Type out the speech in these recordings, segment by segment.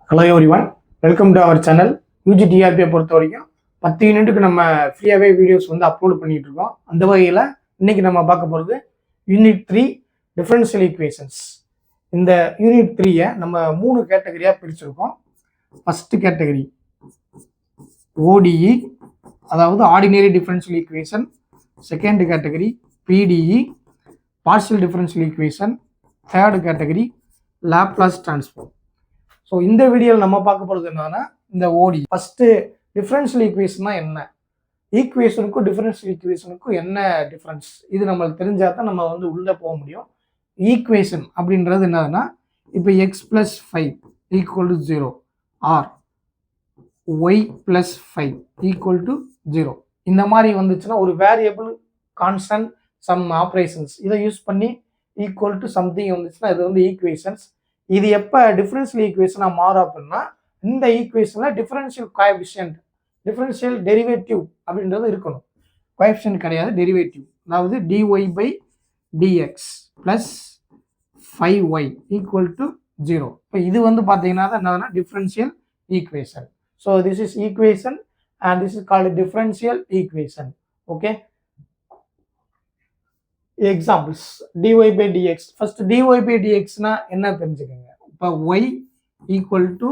Hello everyone, welcome to our channel. யூஜிடிஆர்பியை பொறுத்த வரைக்கும் 10 யூனிட்டுக்கு நம்ம ஃப்ரீயாகவே வீடியோஸ் வந்து அப்லோட் பண்ணிட்டு இருக்கோம். அந்த வகையில் இன்னைக்கு நம்ம பார்க்க போகிறது யூனிட் 3 டிஃபரன்ஷியல் ஈக்குவேஷன்ஸ். இந்த யூனிட் 3-ஐ நம்ம 3 கேட்டகரியாக பிரிச்சிருக்கோம். ஃபர்ஸ்ட் கேட்டகரி ஓடிஇ, அதாவது ordinary differential equation. Second category PDE, partial differential equation. Third category Laplace transform. So இந்த வீடியோவில் நம்ம பார்க்க போகிறது என்னன்னா, இந்த ஓடி ஃபஸ்ட்டு டிஃபரன்ஷியல் ஈக்குவேஷன்னா என்ன, ஈக்குவேஷனுக்கும் டிஃபரன்ஷியல் ஈக்குவேஷனுக்கும் என்ன டிஃப்ரென்ஸ், இது நம்மளுக்கு தெரிஞ்சால் தான் நம்ம வந்து உள்ளே போக முடியும். ஈக்குவேஷன் அப்படின்றது என்னதுன்னா, இப்போ x plus 5 equal to 0 or y plus 5 equal to 0 இந்த மாதிரி வந்துச்சுன்னா, ஒரு வேரியபிள் கான்ஸ்டன்ட் சம் ஆப்ரேஷன்ஸ் இதை யூஸ் பண்ணி ஈக்குவல் டு சம்திங் வந்துச்சுன்னா இது வந்து ஈக்குவேஷன்ஸ். இது எப்போ டிஃபரன்ஷியல் ஈக்குவேஷனாக மாறும் அப்படின்னா, இந்த ஈக்குவேஷனில் டிஃபரன்ஷியல் கோஎஃபிஷியன்ட், டிஃபரன்ஷியல் டெரிவேட்டிவ் அப்படின்றது இருக்கணும். கோஎஃபிஷியன்ட் கிடையாது, டெரிவேட்டிவ். அதாவது dy by dx plus 5y equal to 0. இப்போ இது வந்து பார்த்தீங்கன்னா தான் என்னதுன்னா differential equation. So this is equation and this is called differential equation. Okay, examples dy by dx. First dy by dxனா என்ன தெரிஞ்சுக்கோங்க. இப்போ y equal to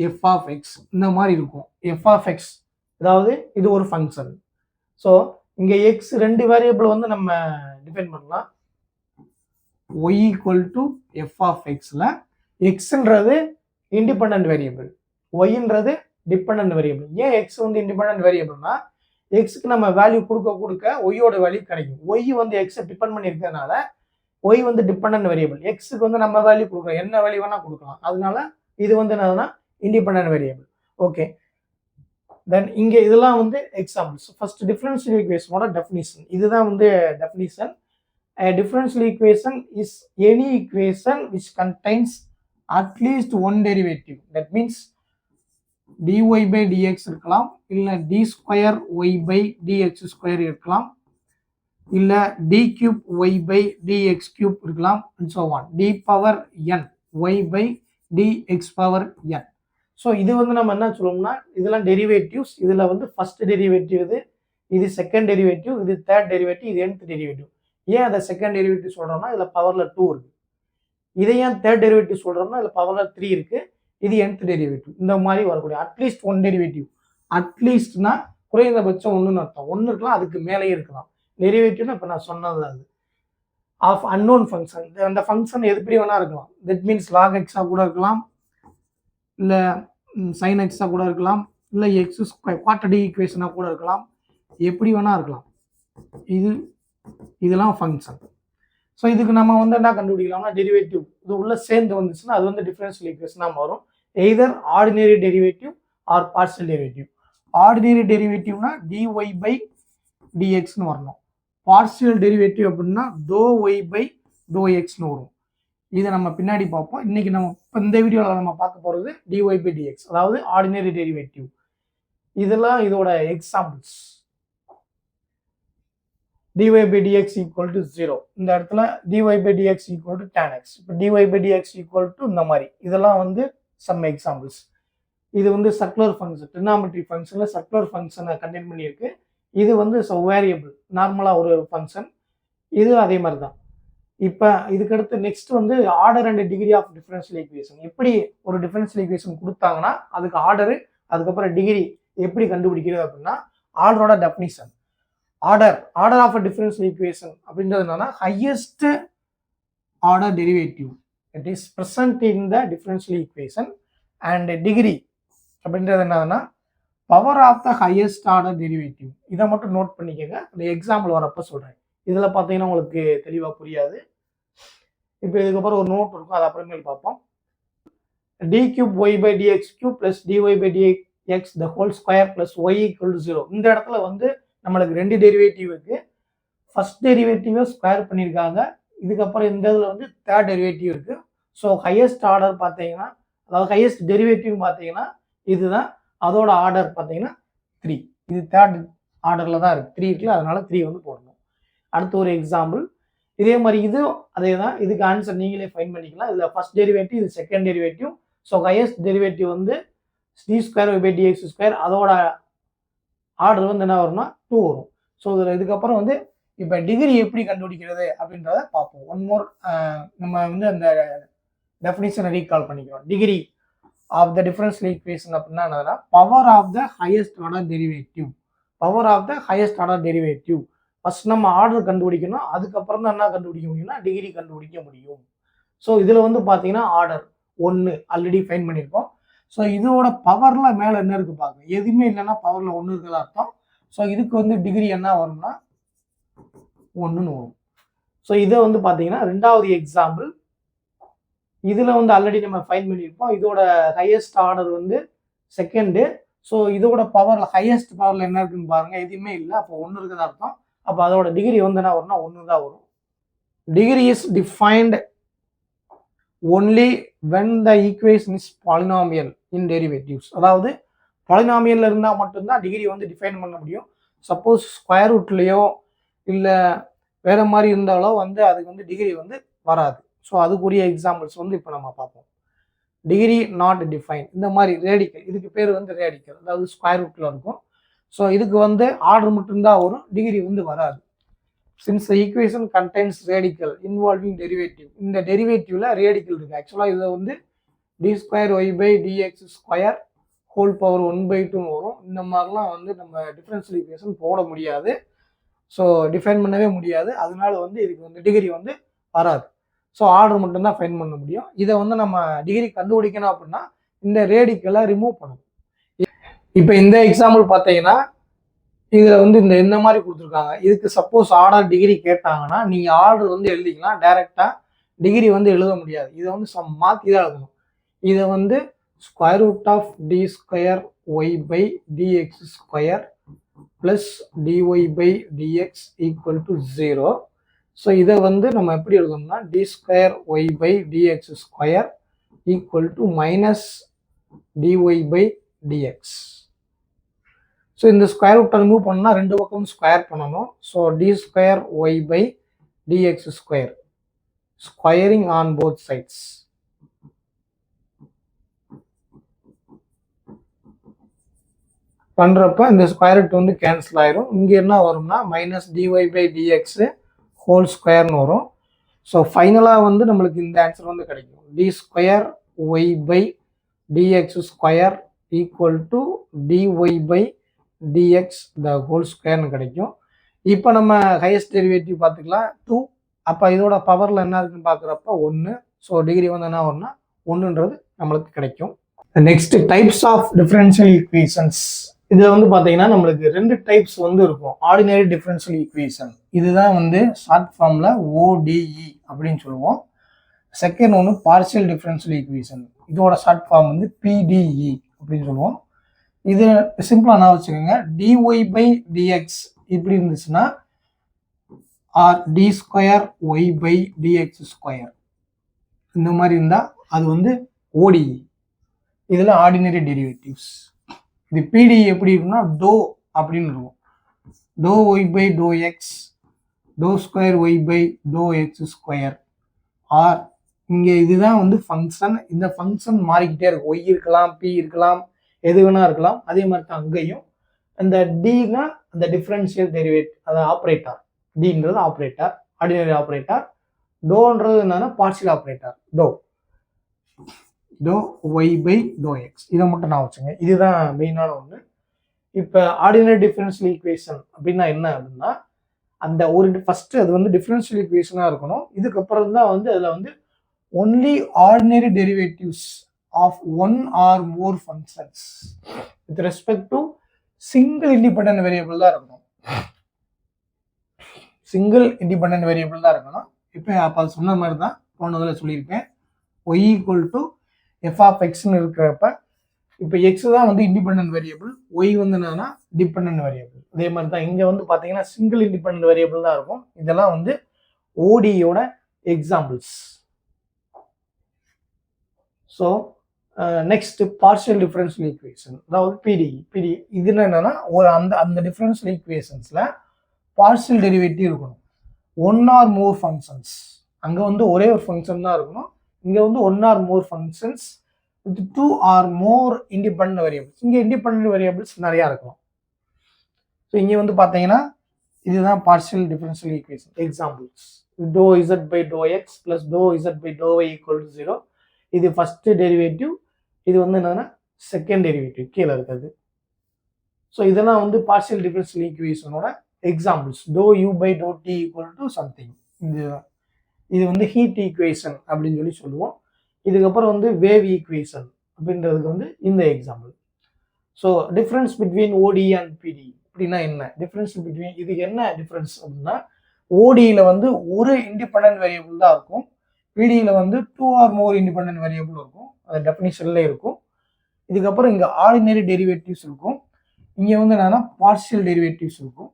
f of x இந்த மாதிரி இருக்கும். f of x அதாவது இது ஒரு ஃபங்க்ஷன். ஸோ இங்கே x ரெண்டு வேரியபிள் வந்து நம்ம டிஃபைன் பண்ணலாம். y equal to f of xல xன்றது இண்டிபெண்டன்ட் வேரியபிள், yன்றது டிபெண்டன்ட் வேரியபிள். ஏன் x வந்து இண்டிபெண்டன்ட் வேரியபிள்னா, எக்ஸுக்கு நம்ம வேல்யூ கொடுக்க கொடுக்க ஒய்யோட வேல்யூ கிடைக்கும். ஒய் வந்து எக்ஸை டிபெண்ட் பண்ணி இருக்கிறதுனால ஒய் வந்து டிபெண்டன்ட் வேரியபிள். எக்ஸுக்கு வந்து நம்ம வேல்யூ கொடுக்குறோம், என்ன வேல்யூ வேணா கொடுக்கலாம். அதனால இது வந்து என்னதுன்னா இண்டிபெண்டன்ட் வேரியபிள். ஓகே, தென் இங்கே இதெல்லாம் வந்து எக்ஸாம்பிள்ஸ். ஃபர்ஸ்ட் டிஃபரன்ஷியல் ஈக்குவேஷனோட டெஃபினிஷன், இதுதான் வந்து definition. Differential equation is any equation which contains at least one derivative. That means dy by dx இருக்கலாம், இல்லை d square y by dx square இருக்கலாம், இல்லை d cube y by dx cube இருக்கலாம், and so on. d power n y by dx power n. So இது வந்து நம்ம என்ன சொல்லுவோம்னா, இதெல்லாம் டெரிவேட்டிவ்ஸ். இதில் வந்து ஃபர்ஸ்ட் டெரிவேட்டிவ் இது செகண்ட் டெரிவேட்டிவ், இது தேர்ட் டெரிவேட்டிவ், இது nth டெரிவேட்டிவ். ஏன் அதை செகண்ட் டெரிவேட்டிவ் சொல்கிறோம்னா, இதில் பவரில் 2 இருக்கு. இதை ஏன் தேர்ட் டெரிவேட்டிவ் சொல்கிறோம்னா, இதில் பவரில் 3 இருக்கு. இது nth டெரிவேட்டிவ். இந்த மாதிரி வரக்கூடிய அட்லீஸ்ட் ஒன் டெரிவேட்டிவ். அட்லீஸ்ட்னா குறைந்தபட்சம் ஒன்றுன்னு அர்த்தம். ஒன்று இருக்கலாம், அதுக்கு மேலேயே இருக்கலாம். டெரிவேட்டிவ்னா இப்போ நான் சொன்னது அது ஆஃப் அன்னோன் ஃபங்க்ஷன். அந்த ஃபங்க்ஷன் எப்படி வேணா இருக்கலாம். தட் மீன்ஸ் லாக் எக்ஸாக கூட இருக்கலாம், இல்லை சைன் எக்ஸாக கூட இருக்கலாம், இல்லை எக்ஸ் ஸ்கொயர் குவாட்ரடிக் ஈக்குவேஷனாக கூட இருக்கலாம், எப்படி வேணா இருக்கலாம். இதெல்லாம் ஃபங்க்ஷன். ஸோ இதுக்கு நம்ம வந்து என்ன கண்டுபிடிக்கலாம்னா, டெரிவேட்டிவ் இது உள்ள சேர்ந்து வந்துச்சுன்னா அது வந்து டிஃபரன்ஷியல் ஈக்குவேஷனாக மாறும். Either ordinary derivative or partial derivative. Ordinary டெரிவேட்டிவ்னா dy பை dxன்னு வரணும். பார்ஷியல் டெரிவேட்டிவ் அப்படின்னா டோ ஒய் பை டோ எக்ஸ்னு வரும். இதை நம்ம பின்னாடி பார்ப்போம். இன்னைக்கு நம்ம இப்போ இந்த வீடியோவில் நம்ம பார்க்க போகிறது dy பை dx, அதாவது ஆர்டினரி டெரிவேட்டிவ். இதெல்லாம் இதோட examples. dy by dx equal to 0. இந்த இடத்துல dy by dx equal to tan x. இப்போ dy by dx equal to இந்த மாதிரி. இதெல்லாம் வந்து சம் எக்ஸாம்பிள்ஸ். இது வந்து சர்க்குலர் ஃபங்க்ஷன், ட்ரினாமெட்ரி ஃபங்க்ஷனில் சர்க்குலர் ஃபங்க்ஷனை கண்டெயின் பண்ணியிருக்கு. இது வந்து வேரியபிள், நார்மலாக ஒரு ஃபங்க்ஷன். இது அதே மாதிரி தான். இப்போ இதுக்கடுத்து நெக்ஸ்ட் வந்து order and degree of differential equation. எப்படி ஒரு டிஃபரன்ஷியல் ஈக்குவேஷன் கொடுத்தாங்கன்னா அதுக்கு ஆர்டரு, அதுக்கப்புறம் டிகிரி எப்படி கண்டுபிடிக்கிறது அப்படின்னா, ஆர்டரோட definition. Order of a differential equation அப்படின்றது என்னன்னா, highest order derivative it is present in the differential equation. And degree அப்படின்றது என்னதுன்னா, power of the highest order derivative. இதை மட்டும் நோட் பண்ணிக்கோங்க, அந்த எக்ஸாம்பிள் வரப்போ சொல்கிறேன். இதில் பார்த்தீங்கன்னா உங்களுக்கு தெளிவாக புரியாது. இப்போ இதுக்கப்புறம் ஒரு நோட் இருக்கும், அது அப்புறமேல் பார்ப்போம். D cube y by dx cube plus dy by dx the whole square plus y equal to 0. இந்த இடத்துல வந்து நம்மளுக்கு ரெண்டு டெரிவேட்டிவ் இருக்கு. ஃபர்ஸ்ட் டெரிவேட்டிவை ஸ்கொயர் பண்ணியிருக்காங்க. இதுக்கப்புறம் இந்த இதில் வந்து தேர்ட் டெரிவேட்டிவ் இருக்கு. ஸோ ஹையஸ்ட் ஆர்டர் பார்த்தீங்கன்னா, அதாவது ஹையஸ்ட் டெரிவேட்டிவ் பார்த்தீங்கன்னா இதுதான். அதோட ஆர்டர் பார்த்தீங்கன்னா 3. இது தேர்ட் ஆர்டரில் தான் இருக்கு. 3 இருக்குல்ல, அதனால 3 வந்து போடணும். அடுத்து ஒரு எக்ஸாம்பிள். இதே மாதிரி இது அதே தான். இதுக்கு ஆன்சர் நீங்களே ஃபைன் பண்ணிக்கலாம். இதில் ஃபர்ஸ்ட் டெரிவேட்டிவ், இது second derivative. So highest derivative வந்து d square y by dx square, அதோட ஆர்டர் வந்து என்ன வரும்னா 2 வரும். ஸோ இதில் இதுக்கப்புறம் வந்து இப்போ டிகிரி எப்படி கண்டுபிடிக்கிறது அப்படின்றத பார்ப்போம். ஒன் மோர் நம்ம வந்து அந்த டெஃபினிஷனை ரீகால் பண்ணிக்கிறோம். Degree of the differential equation அப்படின்னா என்னன்னா power of the highest order derivative. Power of the highest order derivative first நம்ம ஆர்டர் கண்டுபிடிக்கணும், அதுக்கப்புறம் தான் என்ன கண்டுபிடிக்க முடியும்னா டிகிரி கண்டுபிடிக்க முடியும். ஸோ இதில் வந்து பார்த்தீங்கன்னா ஆர்டர் 1 ஆல்ரெடி ஃபைன் பண்ணியிருக்கோம். ஸோ இதோட பவர்ல மேலே என்ன இருக்கு பாருங்க, எதுவுமே இல்லைன்னா பவர்ல 1 இருக்கிறதா அர்த்தம். ஸோ இதுக்கு வந்து டிகிரி என்ன வரும்னா 1ன்னு வரும். ஸோ இதை வந்து பார்த்தீங்கன்னா ரெண்டாவது எக்ஸாம்பிள். இதில் வந்து ஆல்ரெடி நம்ம ஃபைன் பண்ணியிருப்போம். இதோட ஹையஸ்ட் ஆர்டர் வந்து செகண்டு. ஸோ இதோட பவர்ல ஹையஸ்ட் பவர்ல என்ன இருக்குன்னு பாருங்க, எதுவுமே இல்லை, அப்போ 1 இருக்குதா அர்த்தம். அப்போ அதோட டிகிரி வந்து என்ன வரும்னா 1 தான் வரும். Degree is defined only when the equation is polynomial in derivatives. அதாவது பாலினாமியல்ல இருந்தால் மட்டும்தான் டிகிரி வந்து டிஃபைன் பண்ண முடியும். சப்போஸ் ஸ்கொயர் ரூட்லேயோ இல்லை வேற மாதிரி இருந்தாலோ வந்து அதுக்கு வந்து டிகிரி வந்து வராது. ஸோ அதுக்குரிய எக்ஸாம்பிள்ஸ் வந்து இப்போ நம்ம பார்ப்போம். டிகிரி நாட் டிஃபைன், இந்த மாதிரி ரேடிக்கல், இதுக்கு பேர் வந்து ரேடிக்கல், அதாவது ஸ்கொயர் ரூட்டில் இருக்கும். ஸோ இதுக்கு வந்து ஆர்டர் மட்டும்தான் வரும், டிகிரி வந்து வராது. since the equation contains radical involving derivative, இந்த டெரிவேட்டிவ்ல ரேடிக்கல் இருக்கு. ஆக்சுவலாக இதை வந்து d square y by dx square whole power 1/2 வரும். இந்த மாதிரிலாம் வந்து நம்ம டிஃபரன்ஷியல் ஈக்குவேஷன் போட முடியாது. ஸோ டிஃபைன் பண்ணவே முடியாது. அதனால வந்து இதுக்கு வந்து டிகிரி வந்து வராது. ஸோ ஆர்டர் மட்டும்தான் ஃபைன் பண்ண முடியும். இதை வந்து நம்ம டிகிரி கண்டுபிடிக்கணும் அப்படின்னா இந்த ரேடிக்கலை ரிமூவ் பண்ணணும். இப்போ இந்த எக்ஸாம்பிள் பார்த்தீங்கன்னா இதில் வந்து இந்த மாதிரி கொடுத்துருக்காங்க. இதுக்கு சப்போஸ் ஆர்டர் டிகிரி கேட்டாங்கன்னா நீங்கள் ஆர்டர் வந்து எழுதிக்கலாம், டைரெக்டாக டிகிரி வந்து எழுத முடியாது. இதை வந்து மாற்றி தான் எழுதணும். இதை வந்து square root of d square y by dx square plus dy by dx equal to 0. So இதை வந்து நம்ம எப்படி எழுதணும்னா d square y by dx square equal to minus dy by dx. So இந்த ஸ்கொயர் ரூட்டை ரிமூவ் பண்ணால் ரெண்டு பக்கமும் ஸ்கொயர் பண்ணணும். So d square y by dx square, squaring on both sides. பண்ணுறப்ப இந்த ஸ்கொயர் ரூட் வந்து கேன்சல் ஆயிரும். இங்கே என்ன வரும்னா minus dy by dx whole ஸ்கொயர்னு வரும். ஸோ ஃபைனலாக வந்து நம்மளுக்கு இந்த ஆன்சர் வந்து கிடைக்கும். D square y by dx square equal to dy by dx the whole ஸ்கொயர்னு கிடைக்கும். இப்போ நம்ம ஹையஸ்ட் டெரிவேட்டிவ் பார்த்துக்கலாம் 2. அப்போ இதோட பவரில் என்ன இருக்குன்னு பார்க்குறப்ப 1. ஸோ டிகிரி வந்து என்ன வரும்னா 1ன்றது நம்மளுக்கு கிடைக்கும். Next types of differential equations. இதில் வந்து பார்த்தீங்கன்னா நம்மளுக்கு 2 டைப்ஸ் வந்து இருக்கும். ஆர்டினரி டிஃபரன்ஷியல் ஈக்குவேஷன், இதுதான் வந்து ஷார்ட் ஃபார்மில் ODE அப்படின்னு சொல்லுவோம். செகண்ட் ஒன்று பார்ஷியல் டிஃபரன்ஷியல் ஈக்குவேஷன், இதோட ஷார்ட் ஃபார்ம் வந்து PDE அப்படின்னு சொல்லுவோம். இது சிம்பிளாக நான் வச்சுக்கோங்க, டிஒய் பை டிஎக்ஸ் இப்படி இருந்துச்சுன்னா or d square y by dx square இந்த மாதிரி இருந்தால் அது வந்து ODE. இதில் ஆர்டினரி டெரிவேட்டிவ்ஸ். இது PDE எப்படி இருக்குன்னா டோ அப்படின்னு இருக்கும். Doh y by to x, doh square y by to x square. Or இங்கே இதுதான் வந்து ஃபங்க்ஷன். இந்த ஃபங்க்ஷன் மாறிக்கிட்டே இருக்கும். ஒய் இருக்கலாம், பி இருக்கலாம், எது வேணா இருக்கலாம். அதே மாதிரி தான் அங்கேயும் அந்த டினா அந்த டிஃபரன்ஷியல் டெரிவேட், அது ஆப்ரேட்டர். டின்றது ஆப்ரேட்டர், ஆர்டினரி ஆப்ரேட்டர். டோன்றது என்னன்னா partial operator. Do y by to x, இதை மட்டும் நான் வச்சுங்க. இதுதான் மெயினான ஒன்று. இப்போ ஆர்டினரி டிஃபரன்ஷியல் ஈக்குவேஷன் அப்படின்னா என்ன அப்படின்னா அந்த ஒரு ஃபர்ஸ்ட் அது வந்து டிஃபரன்ஷியல் ஈக்குவேஷனாக இருக்கணும். இதுக்கப்புறம் தான் வந்து அதில் வந்து only ordinary derivatives of one or more functions with respect to single independent variable தான் இருக்கணும். சிங்கிள் இண்டிபெண்டன்ட் வேரியபிள் தான் இருக்கணும். இப்போ அப்போ அது சொன்ன மாதிரி தான் போனதில் சொல்லியிருக்கேன். Y equal to f of எக்ஸ்ன்னு இருக்கிறப்ப இப்போ எக்ஸ் தான் வந்து இண்டிபெண்டன்ட் வேரியபிள், ஒய் வந்து என்னன்னா டிபெண்டன்ட் வேரியபிள். அதே மாதிரி தான் இங்கே வந்து பார்த்தீங்கன்னா சிங்கிள் இண்டிபெண்டன்ட் வேரியபிள் தான் இருக்கும். இதெல்லாம் வந்து ஓடியோட examples. So next partial differential equation, அதாவது பிடி. இதுல என்னன்னா ஒரு அந்த டிஃபரன்ஷியல் ஈக்குவேஷன்ஸ்ல பார்ஷியல் டெரிவேட்டிவ் இருக்கணும். ஒன் ஆர் மோர் ஃபங்க்ஷன்ஸ், அங்கே வந்து ஒரே ஒரு ஃபங்க்ஷன் தான் இருக்கணும். இங்கே வந்து one or more functions with 2 or more independent variables. இங்கே இண்டிபெண்டன்ட் வேரியபிள்ஸ் நிறையா இருக்கும். ஸோ இங்கே வந்து பார்த்தீங்கன்னா இதுதான் partial differential equation examples. Do z by to x plus do z by do Y equal to 0. இது ஃபர்ஸ்ட் டெரிவேட்டிவ், இது வந்து என்னன்னா செகண்ட் டெரிவேட்டிவ் கீழே இருக்கிறது. ஸோ இதெல்லாம் வந்து பார்ஷியல் டிஃபரன்ஷியல் ஈக்குவேஷனோட examples. Do u by do t equal to something. இது வந்து ஹீட் ஈக்குவேஷன் அப்படின்னு சொல்லி சொல்லுவோம். இதுக்கப்புறம் வந்து வேவ் ஈக்குவேஷன் அப்படின்றதுக்கு வந்து இந்த எக்ஸாம்பிள். ஸோ டிஃப்ரென்ஸ் பிட்வீன் ஓடி அண்ட் பிடி அப்படின்னா என்ன டிஃப்ரென்ஸ் பிட்வீன், இது என்ன டிஃப்ரென்ஸ் அப்படின்னா ஓடியில் வந்து ஒரு இண்டிபெண்டன்ட் வேரியபிள் தான் இருக்கும், பிடியில் வந்து 2 ஆர் மோர் இண்டிபெண்டன்ட் வேரியபிள் இருக்கும். அது டெஃபினிஷன்ல இருக்கும். இதுக்கப்புறம் இங்கே ஆர்டினரி டெரிவேட்டிவ்ஸ் இருக்கும், இங்கே வந்து என்னன்னா பார்ஷியல் டெரிவேட்டிவ்ஸ் இருக்கும்.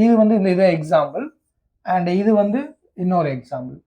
இது வந்து இந்த இதை எக்ஸாம்பிள், அண்ட் இது வந்து இன்னொரு எக்ஸாம்பிள்.